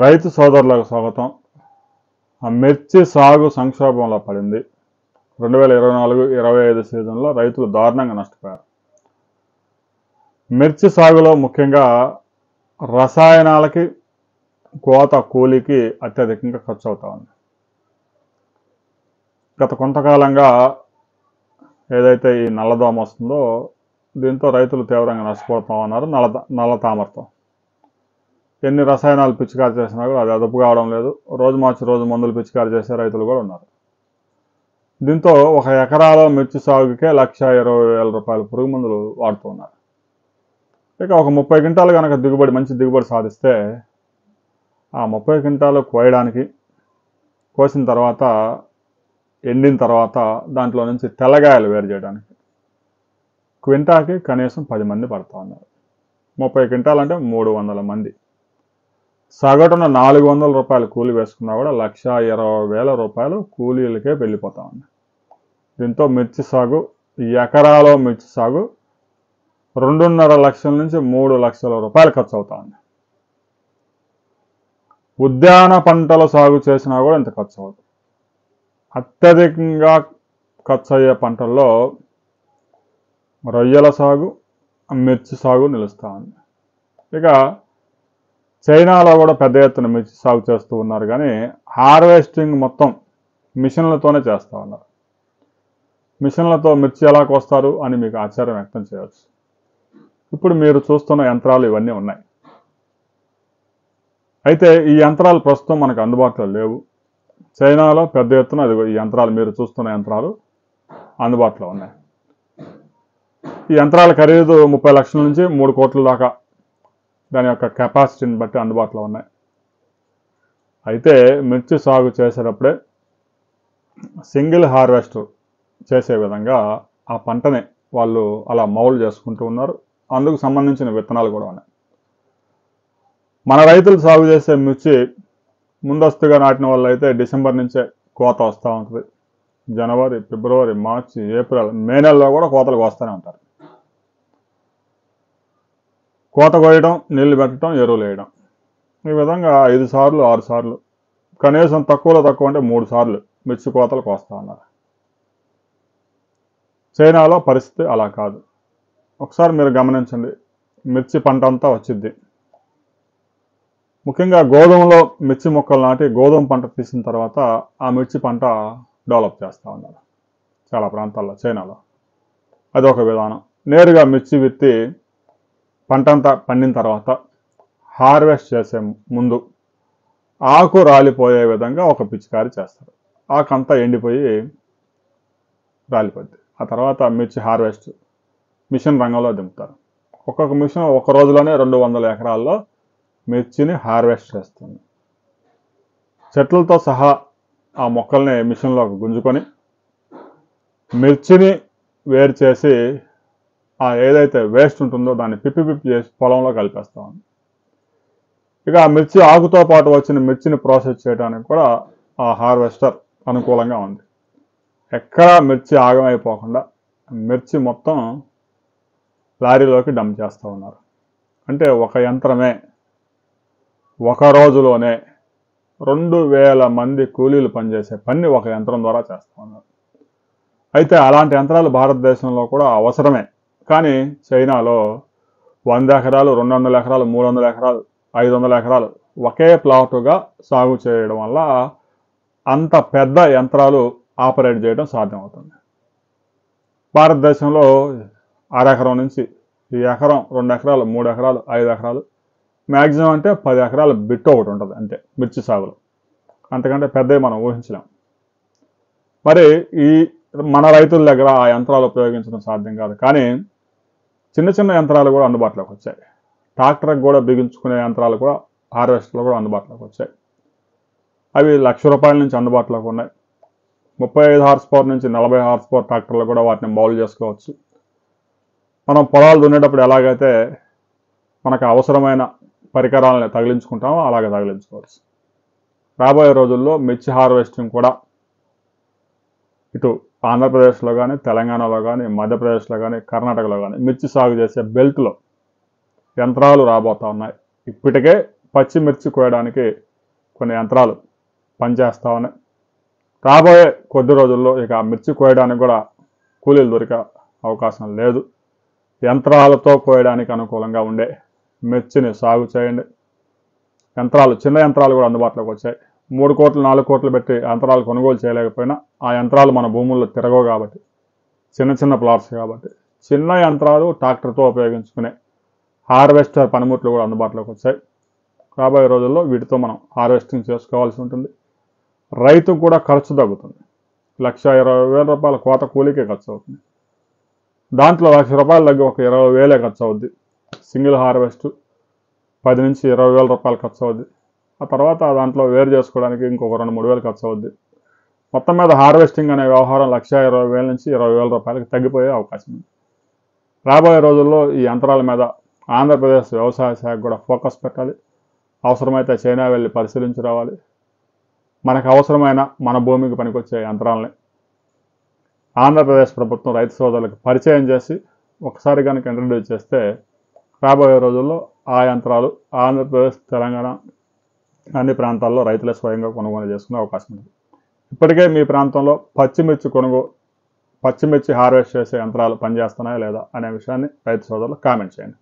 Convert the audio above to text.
రైతు సోదరులకు స్వాగతం. మిర్చి సాగు సంక్షోభంలో పడింది. 2024-25 సీజన్లో రైతులు దారుణంగా నష్టపోయారు. మిర్చి సాగులో ముఖ్యంగా రసాయనాలకి, కోత కూలీకి అత్యధికంగా ఖర్చు అవుతా ఉంది. గత కొంతకాలంగా ఏదైతే ఈ నల్లదోమ వస్తుందో దీంతో రైతులు తీవ్రంగా నష్టపోతూ ఉన్నారు. నల్ల తామరతో ఎన్ని రసాయనాలు పిచికారి చేసినా కూడా అది అదుపు కావడం లేదు. రోజు మార్చి రోజు మందులు పిచికారి చేసే రైతులు కూడా ఉన్నారు. దీంతో ఒక ఎకరాలో మిర్చి సాగుకే 1,20,000 రూపాయల పురుగు మందులు వాడుతూ ఉన్నారు. ఇక ఒక 30 క్వింటాలు కనుక మంచి దిగుబడి సాధిస్తే ఆ 30 క్వింటాలు కోయడానికి, కోసిన తర్వాత ఎండిన తర్వాత దాంట్లో నుంచి తెల్లగాయలు వేరు చేయడానికి క్వింటాకి కనీసం 10 మంది పడుతూ ఉన్నారు. 30 క్వింటాలు అంటే 300 మంది. సగటున 400 రూపాయలు కూలి వేసుకున్నా కూడా 1,20,000 రూపాయలు కూలీలకే వెళ్ళిపోతా ఉంది. దీంతో మిర్చి సాగు, ఎకరాలో మిర్చి సాగు 2.5 లక్షల నుంచి 3 లక్షల రూపాయలు ఖర్చు అవుతా ఉంది. ఉద్యాన పంటల సాగు చేసినా కూడా ఇంత ఖర్చు అవుతుంది. అత్యధికంగా ఖర్చు అయ్యే పంటల్లో రొయ్యల సాగు, మిర్చి సాగు నిలుస్తూ ఉంది. ఇక చైనాలో కూడా పెద్ద ఎత్తున మిర్చి సాగు చేస్తూ ఉన్నారు, కానీ హార్వెస్టింగ్ మొత్తం మిషన్లతోనే చేస్తూ ఉన్నారు. మిషన్లతో మిర్చి ఎలా కోస్తారు అని మీకు ఆశ్చర్యం వ్యక్తం చేయవచ్చు. ఇప్పుడు మీరు చూస్తున్న యంత్రాలు ఇవన్నీ ఉన్నాయి. అయితే ఈ యంత్రాలు ప్రస్తుతం మనకు అందుబాటులో లేవు. చైనాలో పెద్ద ఎత్తున ఈ యంత్రాలు, మీరు చూస్తున్న యంత్రాలు అందుబాటులో ఉన్నాయి. ఈ యంత్రాల ఖరీదు 30 లక్షల నుంచి 3 కోట్ల దాకా దాని యొక్క కెపాసిటీని బట్టి అందుబాటులో ఉన్నాయి. అయితే మిర్చి సాగు చేసేటప్పుడే సింగిల్ హార్వెస్టర్ చేసే విధంగా ఆ పంటని వాళ్ళు అలా మౌల్డ్ చేసుకుంటూ ఉన్నారు. అందుకు సంబంధించిన విత్తనాలు కూడా ఉన్నాయి. మన రైతులు సాగు చేసే మిర్చి ముందస్తుగా నాటిన వాళ్ళు అయితే డిసెంబర్ నుంచే కోత వస్తూ ఉంటుంది. జనవరి, ఫిబ్రవరి, మార్చి, ఏప్రిల్, మే నెలలో కూడా కోతలు వస్తూనే ఉంటారు. కోత కోయడం, నీళ్లు పెట్టడం, ఎరువులు వేయడం, ఈ విధంగా 5 సార్లు 6 సార్లు, కనీసం తక్కువ అంటే 3 సార్లు మిర్చి కోతలు కోస్తూ ఉన్నారు. చైనాలో పరిస్థితి అలా కాదు. ఒకసారి మీరు గమనించండి, మిర్చి పంట అంతా వచ్చింది. ముఖ్యంగా గోధుమలో మిర్చి మొక్కలు నాటి గోధుమ పంట తీసిన తర్వాత ఆ మిర్చి పంట డెవలప్ చేస్తూ ఉన్నారు చాలా ప్రాంతాల్లో చైనాలో. అదొక విధానం. నేరుగా మిర్చి విత్తి పంటంతా పండిన తర్వాత హార్వెస్ట్ చేసే ముందు ఆకు రాలిపోయే విధంగా ఒక పిచికారి చేస్తారు. ఆకంతా ఎండిపోయి రాలిపోద్ది. ఆ తర్వాత మిర్చి హార్వెస్ట్ మిషన్ రంగంలో దింపుతారు. ఒక్కొక్క మిషన్ ఒక రోజులోనే 200 ఎకరాల్లో మిర్చిని హార్వెస్ట్ చేస్తుంది. చెట్లతో సహా ఆ మొక్కల్ని మిషన్లోకి గుంజుకొని మిర్చిని వేరు చేసి ఆ ఏదైతే వేస్ట్ ఉంటుందో దాన్ని పిప్పి చేసి పొలంలో కలిపేస్తాం. ఇక ఆ మిర్చి ఆకుతో పాటు వచ్చిన మిర్చిని ప్రాసెస్ చేయడానికి కూడా ఆ హార్వెస్టర్ అనుకూలంగా ఉంది. ఎక్కడా మిర్చి ఆగమైపోకుండా మిర్చి మొత్తం లారీలోకి డంప్ చేస్తూ ఉన్నారు. అంటే ఒక యంత్రమే ఒక రోజులోనే 2,000 మంది కూలీలు పనిచేసే పని ఒక యంత్రం ద్వారా చేస్తూ ఉన్నారు. అయితే అలాంటి యంత్రాలు భారతదేశంలో కూడా అవసరమే. కానీ చైనాలో 100 ఎకరాలు, 200 ఎకరాలు, 300 ఎకరాలు, 500 ఎకరాలు ఒకే ప్లాటుగా సాగు చేయడం వల్ల అంత పెద్ద యంత్రాలు ఆపరేట్ చేయడం సాధ్యమవుతుంది. భారతదేశంలో అరెకరం నుంచి ఈ ఎకరం, 2 ఎకరాలు, 3 ఎకరాలు, 5 ఎకరాలు, మ్యాక్సిమం అంటే 10 ఎకరాల బిట్టు ఒకటి ఉంటుంది అంతే మిర్చి సాగులో. అంతకంటే పెద్దవి మనం ఊహించలేం. మరి ఈ మన రైతుల దగ్గర ఆ యంత్రాలు ఉపయోగించడం సాధ్యం కాదు. కానీ చిన్న చిన్న యంత్రాలు కూడా అందుబాటులోకి వచ్చాయి. ట్రాక్టర్కి కూడా బిగించుకునే యంత్రాలు కూడా, హార్వెస్టర్లు కూడా అందుబాటులోకి వచ్చాయి. అవి 1,00,000 రూపాయల నుంచి అందుబాటులోకి ఉన్నాయి. 35 హార్స్ పవర్ నుంచి 40 హార్స్ పవర్ ట్రాక్టర్లు కూడా వాటిని మౌల్డ్ చేసుకోవచ్చు. మనం పొలాలు దున్నేటప్పుడు ఎలాగైతే మనకు అవసరమైన పరికరాలను తగిలించుకుంటామో అలాగే తగిలించుకోవచ్చు. రాబోయే రోజుల్లో మిర్చి హార్వెస్టింగ్ కూడా ఇటు ఆంధ్రప్రదేశ్లో కానీ, తెలంగాణలో కానీ, మధ్యప్రదేశ్లో కానీ, కర్ణాటకలో కానీ మిర్చి సాగు చేసే బెల్ట్లో యంత్రాలు రాబోతూ ఉన్నాయి. ఇప్పటికే పచ్చిమిర్చి కోయడానికి కొన్ని యంత్రాలు పనిచేస్తా ఉన్నాయి. రాబోయే కొద్ది రోజుల్లో ఇక మిర్చి కోయడానికి కూడా కూలీలు దొరికే అవకాశం లేదు. యంత్రాలతో కోయడానికి అనుకూలంగా ఉండే మిర్చిని సాగు చేయండి. యంత్రాలు, చిన్న యంత్రాలు కూడా అందుబాటులోకి వచ్చాయి. 3 కోట్లు 4 కోట్లు పెట్టి యంత్రాలు కొనుగోలు చేయలేకపోయినా ఆ యంత్రాలు మన భూముల్లో తిరగవు కాబట్టి, చిన్న ప్లాట్స్ కాబట్టి చిన్న యంత్రాలు ట్రాక్టర్తో ఉపయోగించుకునే హార్వెస్టర్ పనిముట్లు కూడా అందుబాటులోకి వచ్చాయి. రాబోయే రోజుల్లో వీటితో మనం హార్వెస్టింగ్ చేసుకోవాల్సి ఉంటుంది. రైతుకు కూడా ఖర్చు తగ్గుతుంది. 1,20,000 రూపాయల కోత కూలీకే ఖర్చు అవుతుంది. దాంట్లో 1,00,000 రూపాయలు తగ్గి ఒక 20,000 ఖర్చు అవుద్ది. సింగిల్ హార్వెస్ట్ 10 నుంచి 20,000 రూపాయలు ఖర్చు అవుద్ది. ఆ తర్వాత దాంట్లో వేరు చేసుకోవడానికి ఇంకొక 2-3 వేలు ఖర్చు అవుద్ది. మొత్తం మీద హార్వెస్టింగ్ అనే వ్యవహారం 1,20,000 నుంచి 20,000 రూపాయలకి తగ్గిపోయే అవకాశం ఉంది. రాబోయే రోజుల్లో ఈ యంత్రాల మీద ఆంధ్రప్రదేశ్ వ్యవసాయ శాఖ కూడా ఫోకస్ పెట్టాలి. అవసరమైతే చైనా వెళ్ళి పరిశీలించి రావాలి. మనకు అవసరమైన మన భూమికి పనికొచ్చే యంత్రాలని ఆంధ్రప్రదేశ్ ప్రభుత్వం రైతు సోదరులకు పరిచయం చేసి ఒకసారి కనుక ఇంట్రడ్యూస్ చేస్తే రాబోయే రోజుల్లో ఆ యంత్రాలు ఆంధ్రప్రదేశ్, తెలంగాణ అన్ని ప్రాంతాల్లో రైతులే స్వయంగా కొనుగోలు చేసుకునే అవకాశం ఉంది. ఇప్పటికే మీ ప్రాంతంలో పచ్చిమిర్చి హార్వెస్ట్ చేసే యంత్రాలు పనిచేస్తున్నాయా లేదా అనే విషయాన్ని రైతు సోదరులు కామెంట్ చేయండి.